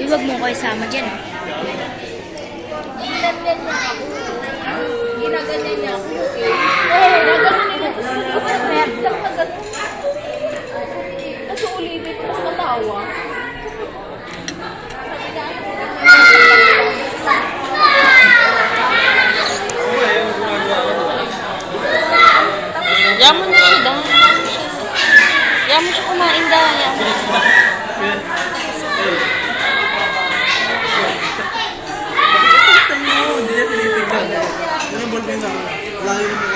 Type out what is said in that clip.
wag mo ko isama dyan, oh. Ginanyan niya ako. Ginaganyan niya ako. Gaganon niya ako. Tapos ulibit ko sa katawa. Yaman na siya daw. Yaman siya kumain daw. Hindi niya tinitignan. Yan ang ballpen sa akin. Layo naman.